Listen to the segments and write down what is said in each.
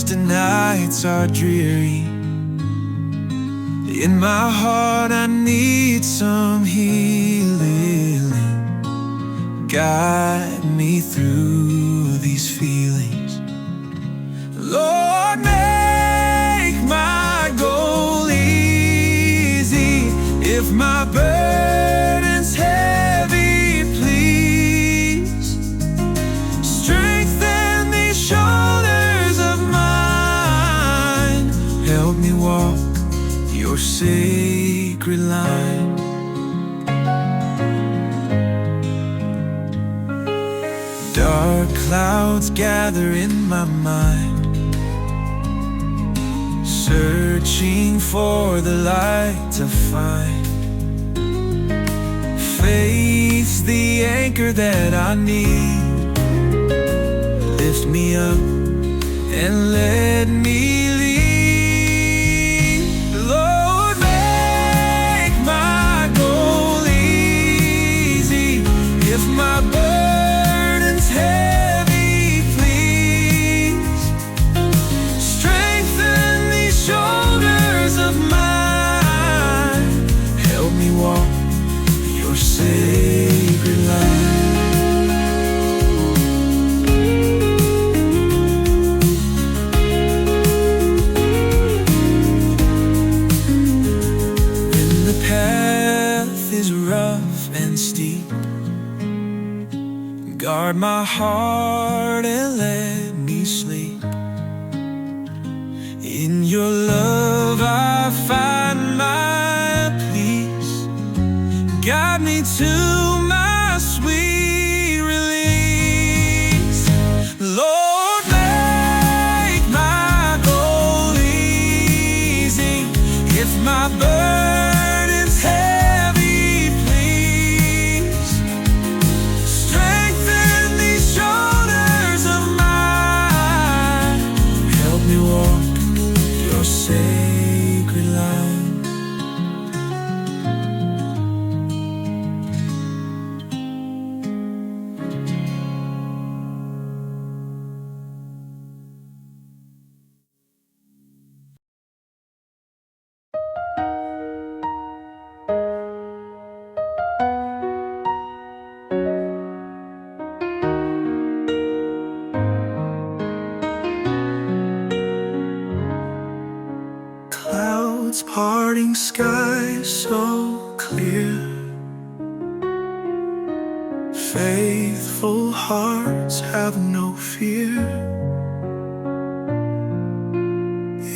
the nights are dreary. In my heart I need some healing. Guide me through these feelings. Lord, make my goal easy. If my burden's heavy, please strengthen these shoulders of mine. Help me walk your sacred line. Dark clouds gather in my mind, searching for the light to find. Faith's the anchor that I need. Lift me up and let me lead. Lord, make my goal easy. If my burden's heavy, please strengthen these shoulders of mine. Help me walk your sacred line. When the path is rough and steep, guard my heart and let me sleep. In your love I find my peace. Guide me to my sweet release. Lord, make my goal easy. If my burden's heavy, please strengthen these shoulders of mine. Help me walk your sacred line. Clouds parting, sky so clear. Faithful hearts have no fear.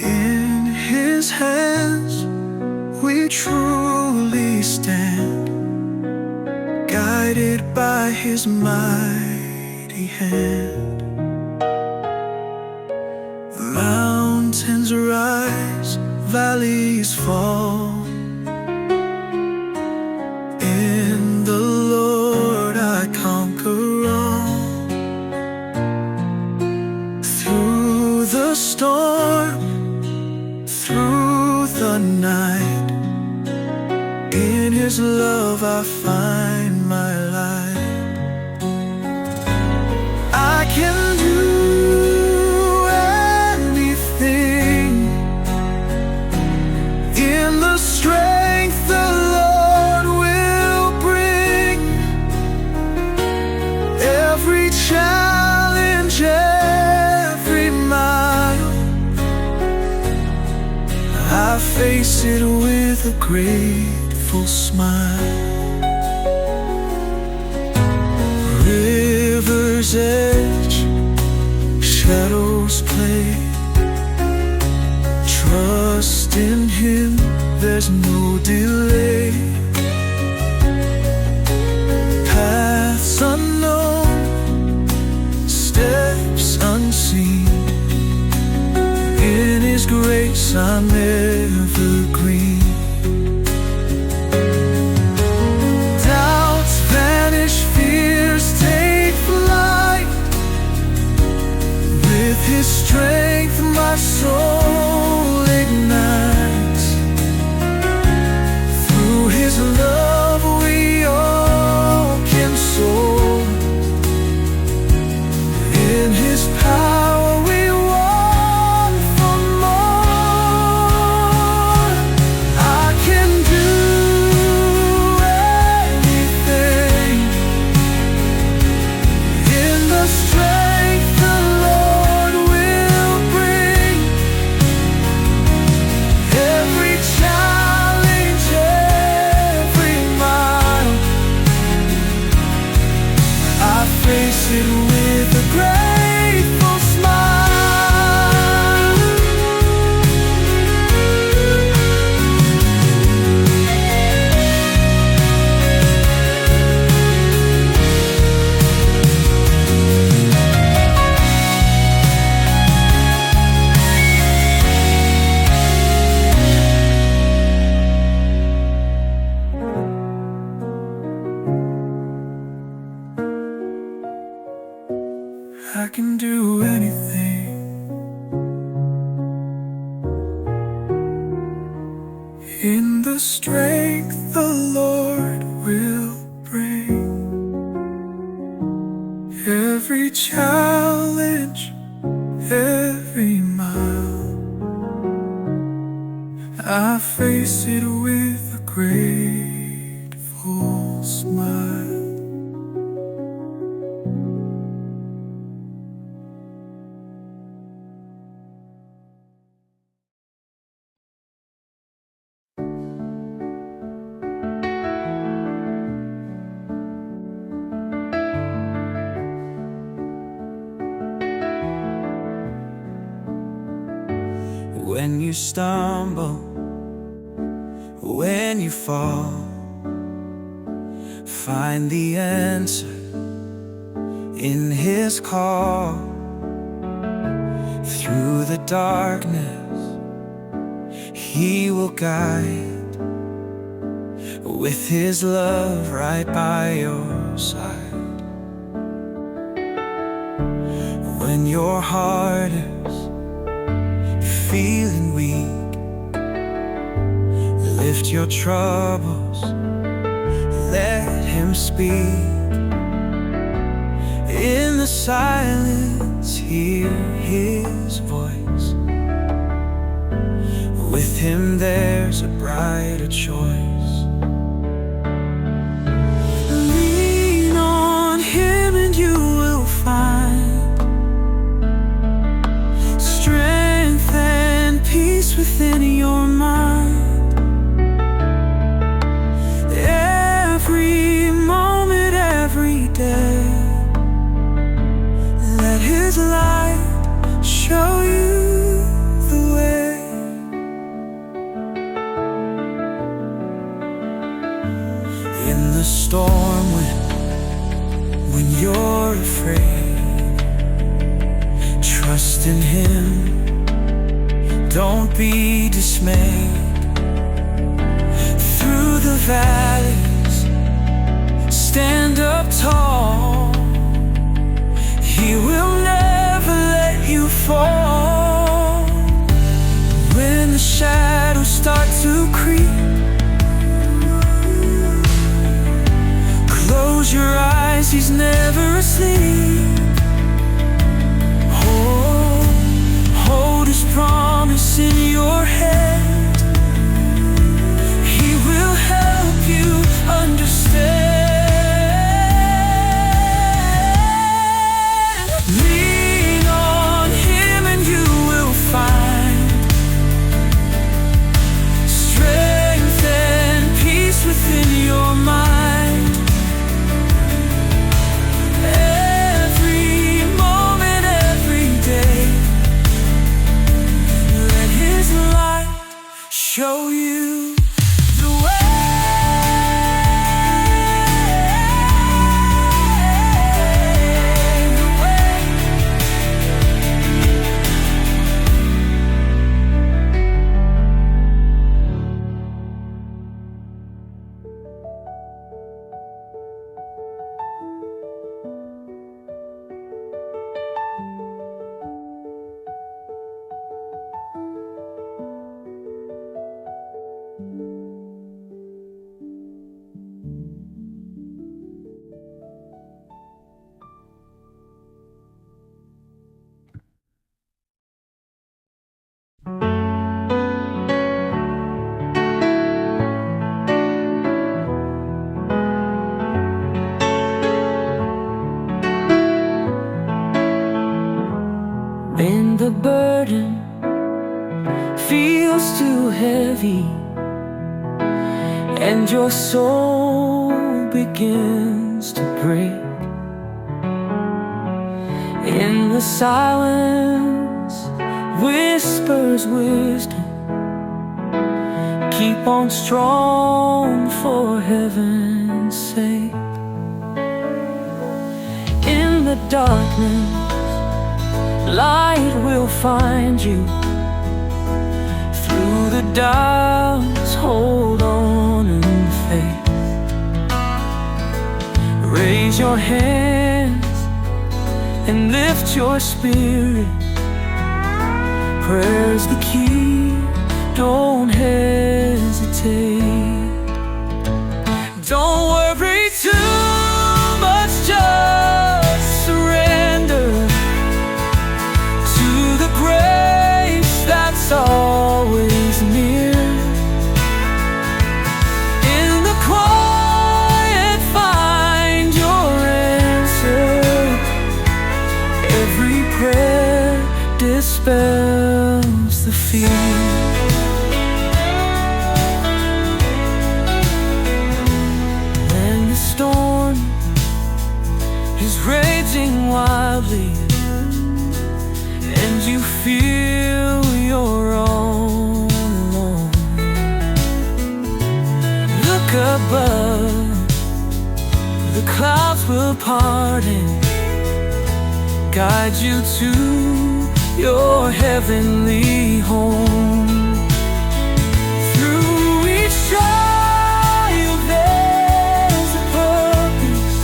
In His hands we truly stand, guided by His mighty hand. Mountains rise, valleys fall. In the Lord I conquer all. Through the storm, through the night, in His love I find my light. I can do anything in the strength the Lord will bring. Every challenge, every mile, I face it with a grateful smile. River's edge, shadows play. Trust in Him, there's no delay. Paths unknown, steps unseen. In His grace I'm evergreen. Doubts vanish, fears take flight. With His strength my soul ignites. Through His love we all can soar. In His power we walk. I can do anything. In the strength the Lord will bring. Every challenge, every mile, I face it with a grateful smile. When you stumble, when you fall, find the answer in His call. Through the darkness, He will guide, with His love right by your side. When your heart is feeling weak, lift your troubles, let Him speak. In the silence, hear His voice. With Him there's a brighter choice. Lean on Him and you will find strength and peace within your mind. Every moment, every day, let His light show you the way. In the storm, when you're afraid, trust in Him, don't be dismayed. Through the valleys, stand up tall. He will never let you fall. When the shadows start to creep, close your eyes, He's never asleep. Hold His promise in your hand. He will help you understand. Lean on Him and you will find strength and peace within your mind. Every moment, every day, let His light show you the way. When the burden feels too heavy and your soul begins to break, in the silence whispers wisdom. Keep on strong for heaven's sake. In the darkness, light will find you. Through the doubts, hold on in faith. Raise your hands and lift your spirit. Prayer's the key, don't hesitate. Don't worry too much, just surrender to the grace that's always near. In the quiet find your answer. Every prayer dispels the fear. When the storm is raging wildly and you feel you're all alone, look above, the clouds will part and guide you to your heavenly home. Through each trial there's a purpose.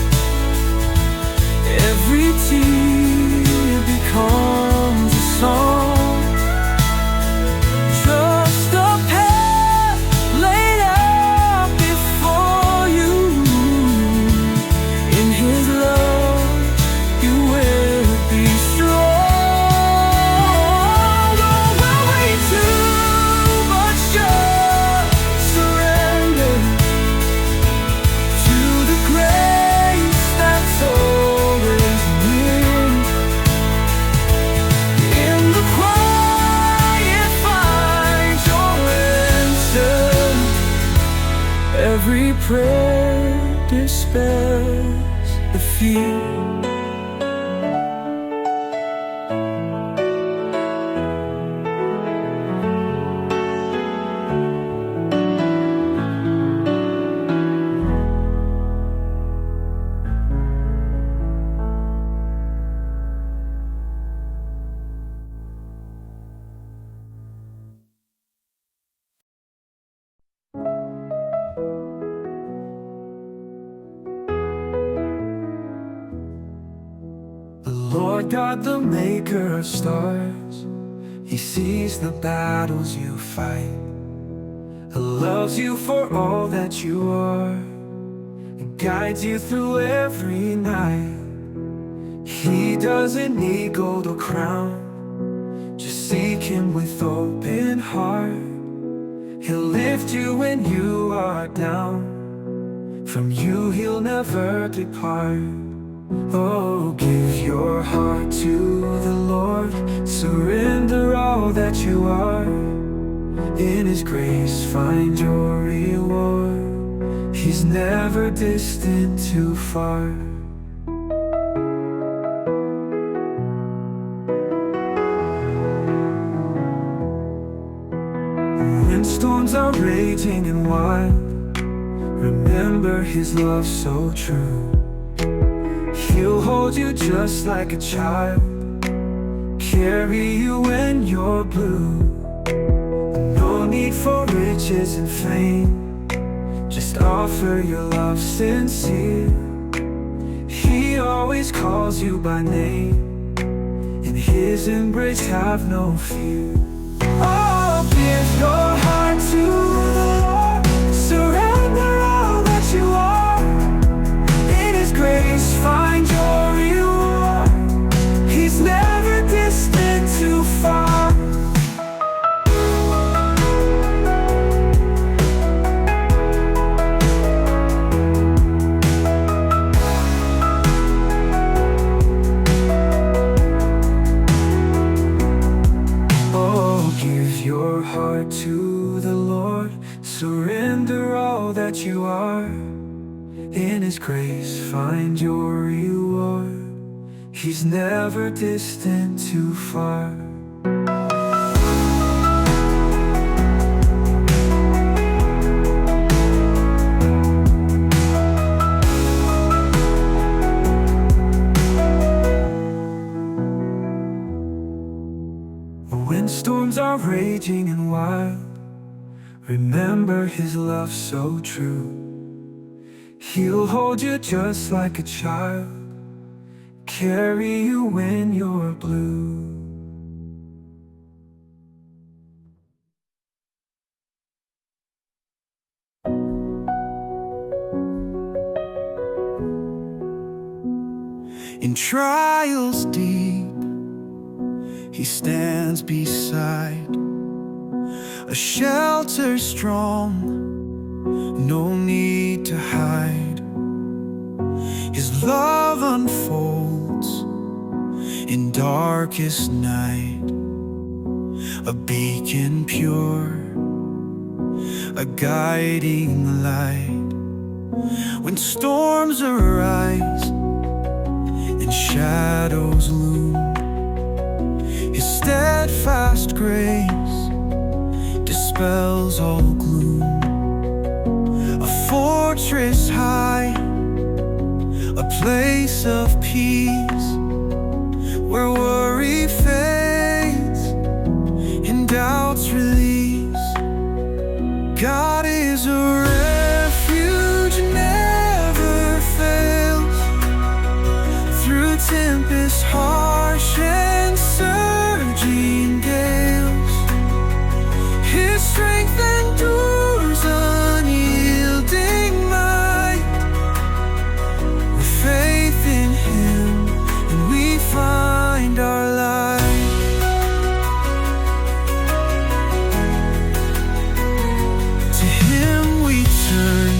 Every tear becomes a song. Trust the path laid out before you. In His love you will be strong. Don't worry too much, just surrender to the grace that's always near. In the quiet find your answer. Every prayer dispels the fear. Lord God, the maker of stars, He sees the battles you fight, He loves you for all that you are, and guides you through every night. He doesn't need gold or crown, just seek Him with open heart. He'll lift you when you are down, from you He'll never depart. Oh, give your heart to the Lord, surrender all that you are. In His grace find your reward, He's never distant too far. When storms are raging and wild, remember His love so true. He'll hold you just like a child, carry you when you're blue. No need for riches and fame, just offer your love sincere. He always calls you by name, in His embrace have no fear. Oh, give your heart to the Lord, surrender all that you are. In His grace find your reward, He's never distant too far. Oh, give your heart to the Lord, surrender all that you are. In His grace find your reward, He's never distant too far. When storms are raging and wild, remember His love so true. He'll hold you just like a child, carry you when you're blue. In trials deep, He stands beside, a shelter strong, no need to hide. His love unfolds in darkest night, a beacon pure, a guiding light. When storms arise and shadows loom, His steadfast grace dispels all gloom. A fortress high, a place of peace, where worry fades and doubts release. God is a refuge, never fails. Through tempest harsh and surging gales, His strength endures unyielding might. With faith in Him, and we find our light. To Him we turn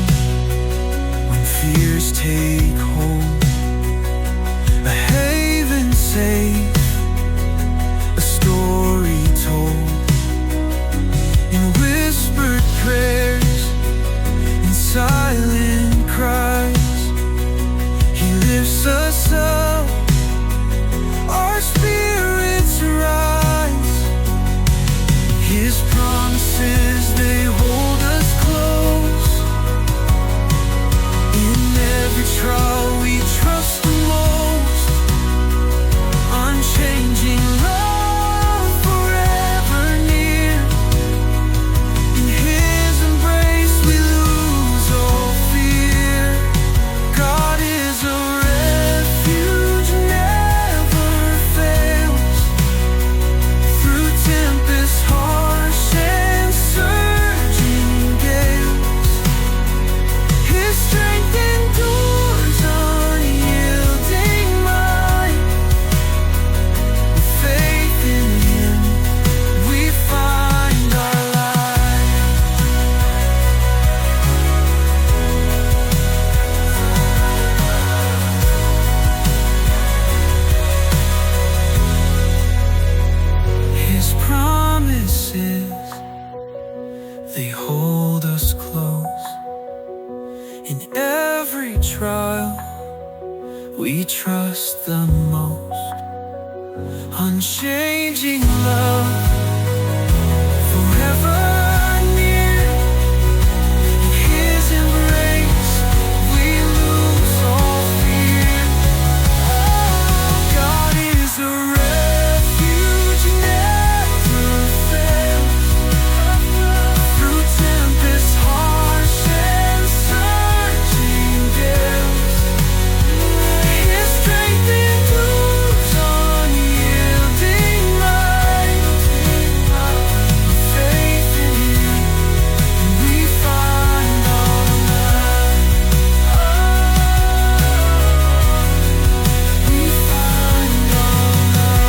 when fears take hold, a haven safe, a story told. In whispered prayers, in silent cries, He lifts us up, our spirits rise. His promises, they hold us close. In every trial we trust the most. Unchanging love, forever near. In His embrace we lose all fear. God is a refuge, never fails. Through tempest harsh and surging gales, His strength endures unyielding might. With faith in Him, we find our light. His promises, they hold us close. In every trial we trust the most. Unchanging love, forever near. In His embrace we lose all fear. God is a refuge, never fails. Through tempest harsh and surging gales, His strength endures unyielding might. With faith in Him, we find our light. We find our light.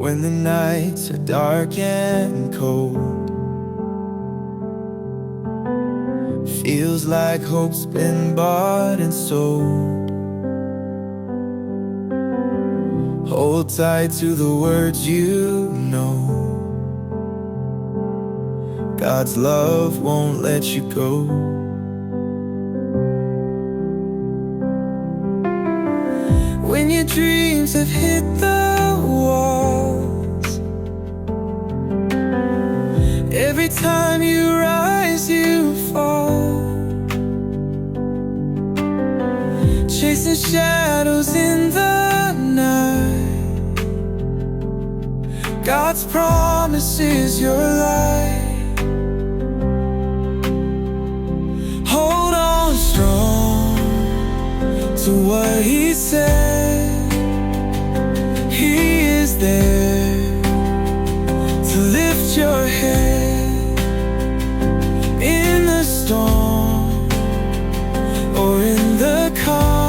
When the nights are dark and cold, feels like hope's been bought and sold. Hold tight to the words you know. God's love won't let you go. When your dreams have hit the walls, every time you rise you fall. Chasing and shadows in the night, God's promise is your light. Hold on strong to what He said. He is there to lift your head in the storm or in the calm.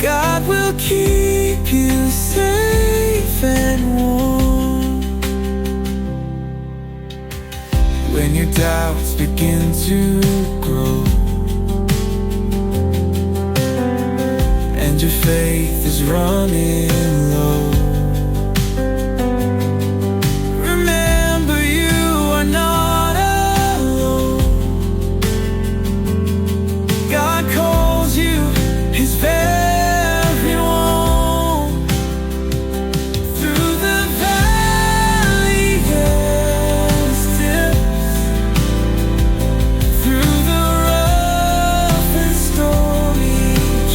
God will keep you safe and warm. When your doubts begin to grow and your faith is running low, remember you are not alone. God calls you His very own. Through the valley, yes, through the rough and stormy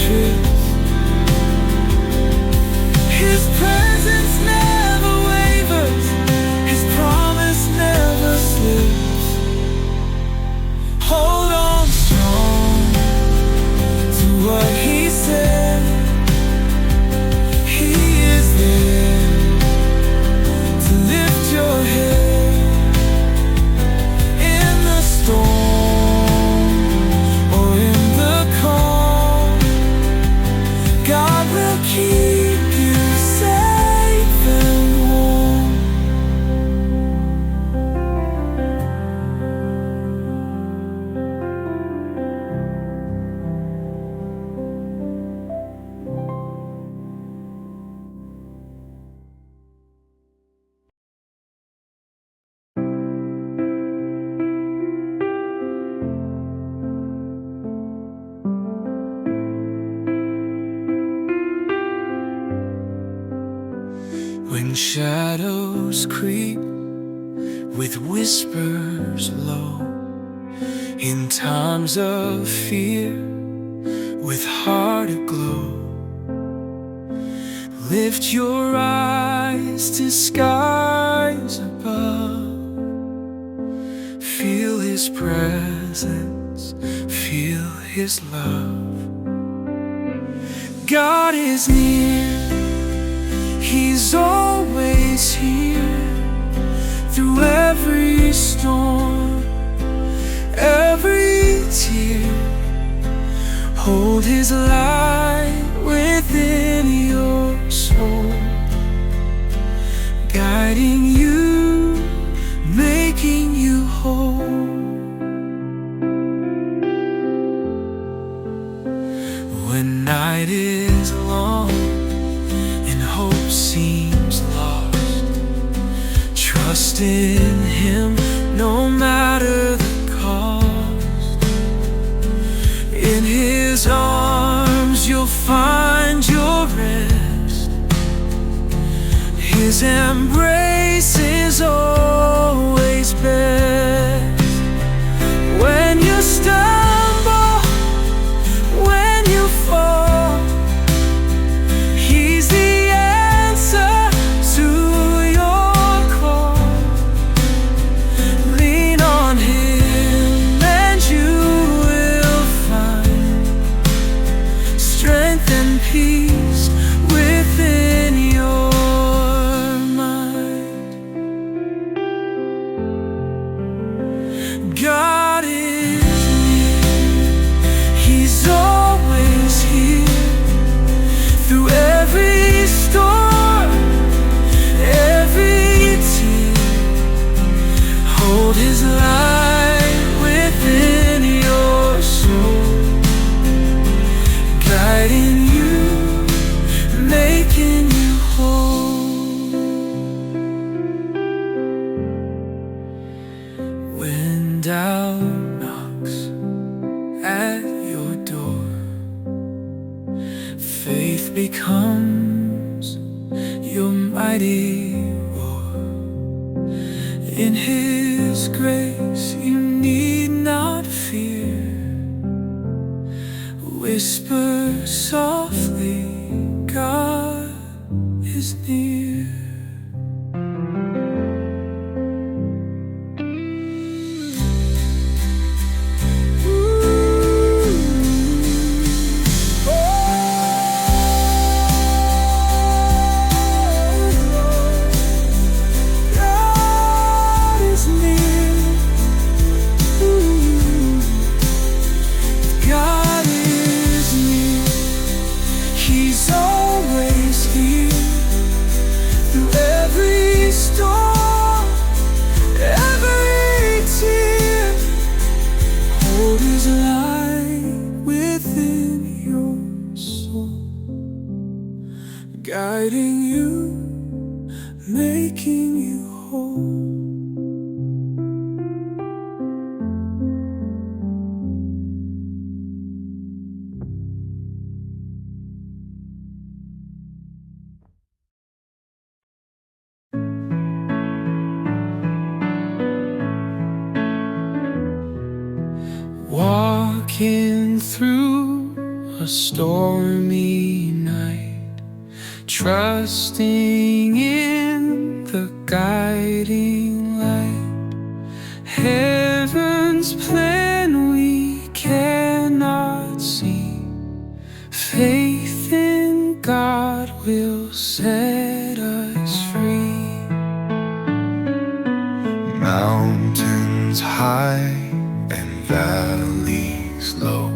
trips, His presence never wavers, His promise never slips. Hold on strong to what He said. He is there to lift your head in the storm or in the calm. God will keep you safe and warm. When shadows creep with whispers low, in times of fear with heart aglow, lift your eyes to skies above. Feel His presence, feel His love. God is near, He's always here. Through every storm, every tear, hold His light within your soul, guiding you, making you whole. When night is long and hope seems lost, trust in Him no matter the cost. In His arms you'll find your rest. His embrace is always best. When you stumble, when you fall, He's the answer to your call. Lean on Him and you will find strength and peace within your mind. God is near, He's always here. Through every storm, every tear, hold His light within your soul, guiding you, making you whole. When doubt knocks at your door, faith becomes your mighty roar. In His grace you need not fear. Whisper softly, God is near. Guiding you, making you whole. Walking through a stormy night, trusting in the guiding light. Heaven's plan we cannot see. Faith in God will set us free. Mountains high and valleys low,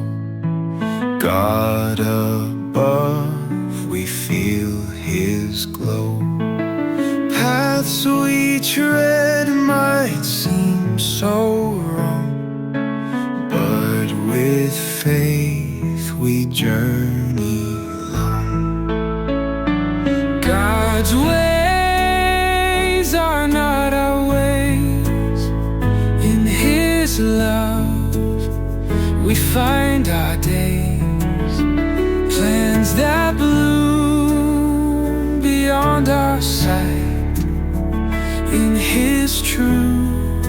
God above, we feel His glow. Paths we tread might seem so wrong, but with faith we journey long. God's ways are not our ways. In His love we find our days. Plans that bloom beyond our sight. In His truth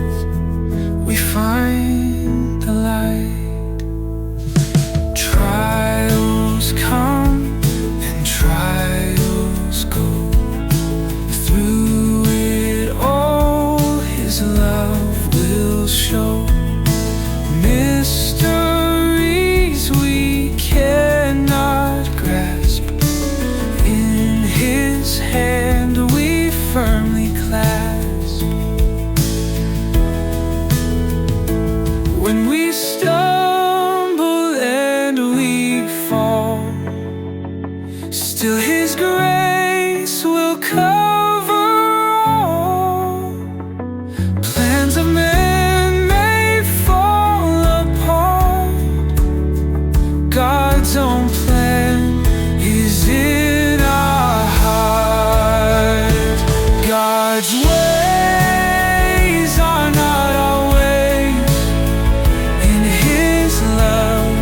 we find the light. Trials come and trials go. Through it all His love will show. Mysteries we cannot grasp. In His hand we firmly clasp. When we stumble and we fall, still His grace will cover all. Plans of men may fall apart, God's own plan is in our heart. God's ways are not our ways. In His love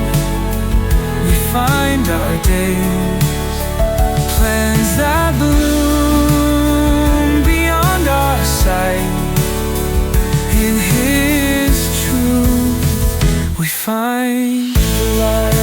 we find our days. Plans that bloom beyond our sight. In His truth we find the light.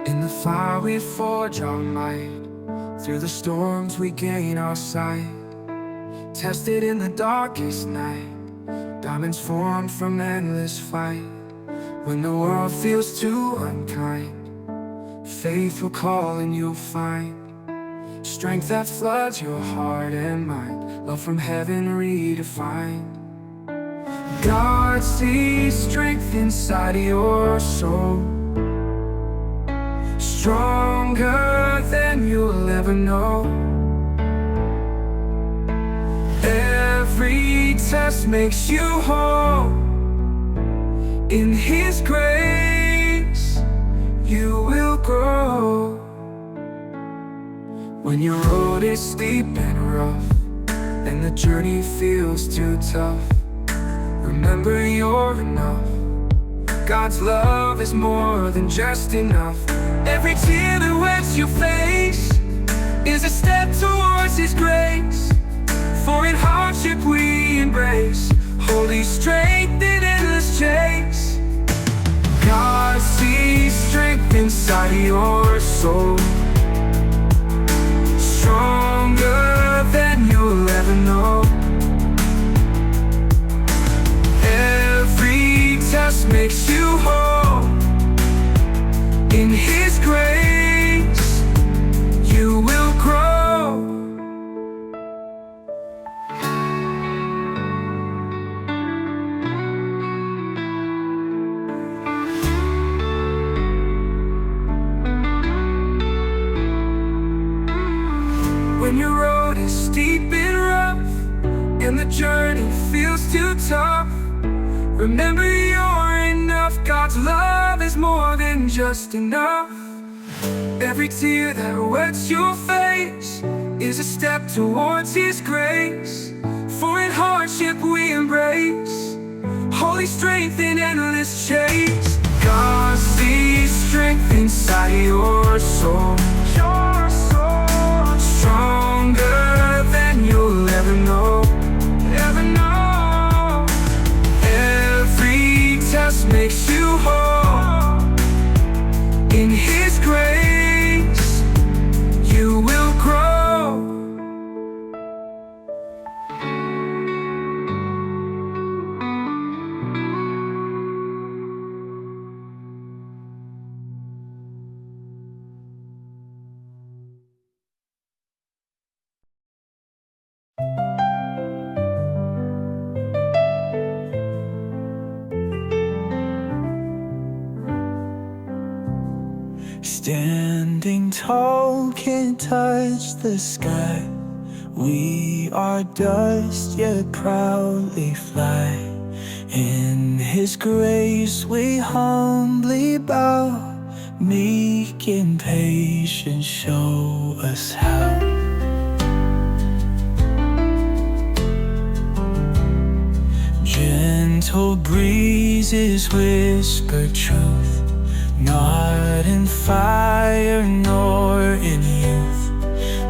In the fire we forge our might. Through the storms we gain our sight. Tested in the darkest night, diamonds formed from endless fight. When the world feels too unkind, faith will call and you'll find strength that floods your heart and mind. Love from heaven redefined. God sees strength inside your soul, stronger than you'll ever know. Every test makes you whole. In His grace you will grow. When your road is steep and rough, and the journey feels too tough, remember you're enough. God's love is more than just enough. Every tear that wets your face is a step towards His grace. For in hardship we embrace holy strength in endless chase. God sees strength inside your soul, stronger than you'll ever know. Every test makes you whole. In His grace, you will grow. When your road is steep and rough, and the journey feels too tough, remember you're enough. God's love is more than just enough. Every tear that wets your face is a step towards His grace. For in hardship we embrace holy strength in endless chase. God sees strength inside your soul, stronger than you'll ever know. Every test makes you whole. In His grace, you will grow. Standing tall, can't touch the sky. We are dust, yet proudly fly. In His grace we humbly bow. Meek and patient, show us how. Gentle breezes whisper truth, not in fire nor in youth.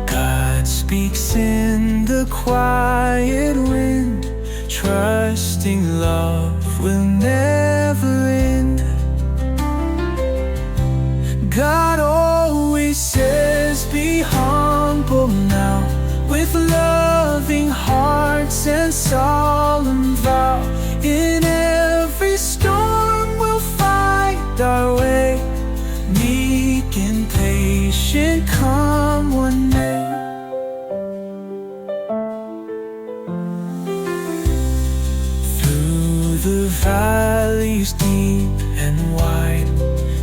God speaks in the quiet wind, trusting love will never end. God always says, be humble now, with loving hearts and solemn vow. In every storm we'll find our way, meek and patient, come one day. Through the valleys deep and wide,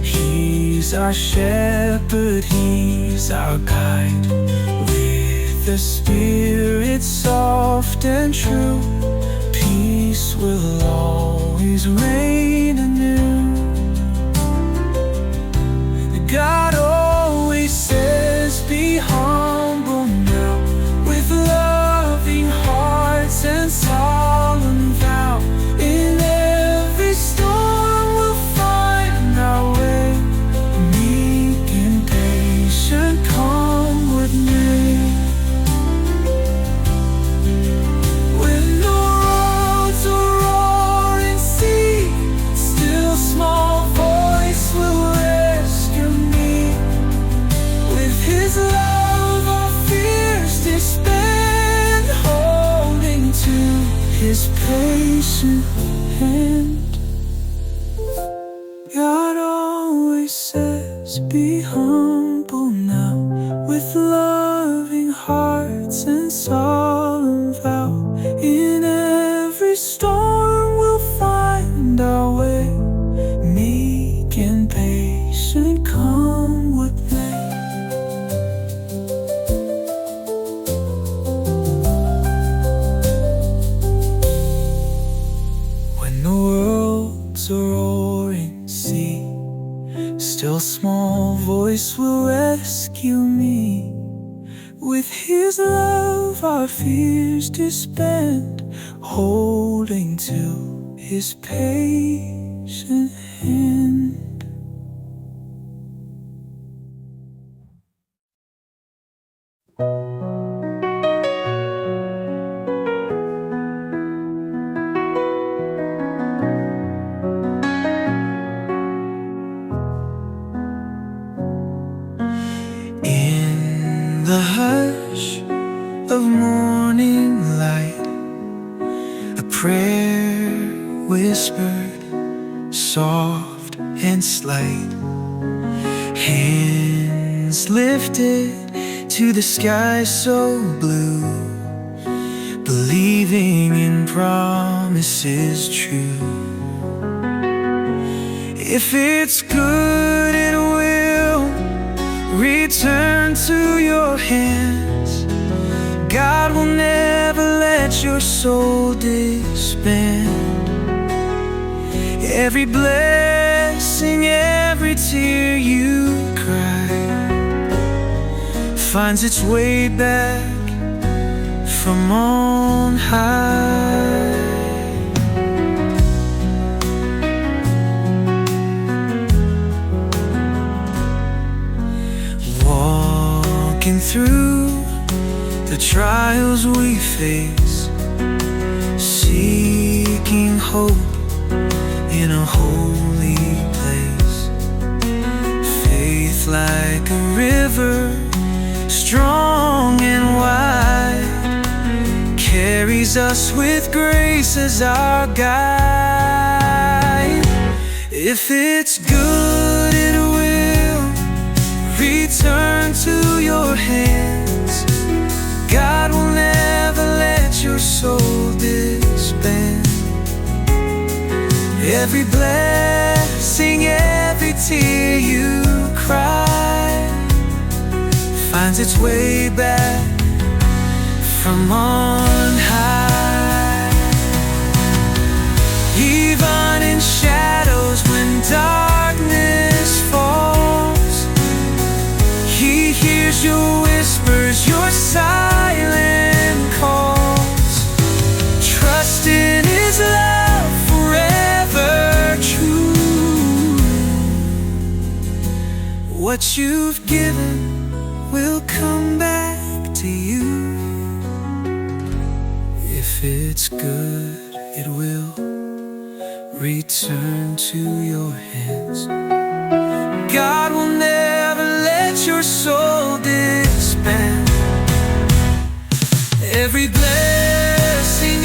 He's our shepherd, He's our guide. With the Spirit soft and true, peace will always reign anew. God always says, be humble now, with loving hearts and solemn vow. In every storm we'll find our way, meek and patient, come what may. When the roads are roaring sea, still small voice will rescue me. With His love our fears disband, holding to His patient hand. God always says, be humble now, with loving hearts and solemn vow. In every storm we'll find our way, meek and patient, come what may. When the world's a roaring sea, still small voice will rescue me. His love our fears disband, holding to His patient hand. In the hush of morning light, a prayer whispered, soft and slight, hands lifted to the sky so blue, believing in promises true. If it's good, it will return to your hands. God will never let your soul disband. Every blessing, every tear you cry finds its way back from on high. Walking through the trials we face, seeking hope in a holy place. Faith like a river, strong and wide, carries us with grace as our guide. If it's good, it will return to your hands. God will never let your soul disband. Every blessing, every tear you cry finds its way back from on high. Even in shadows, when darkness falls, He hears your whispers, your silent calls. Trust in His love, forever true. What you've given will come back to you. If it's good, it will return to your hands. God will never let your soul disband. Every blessing,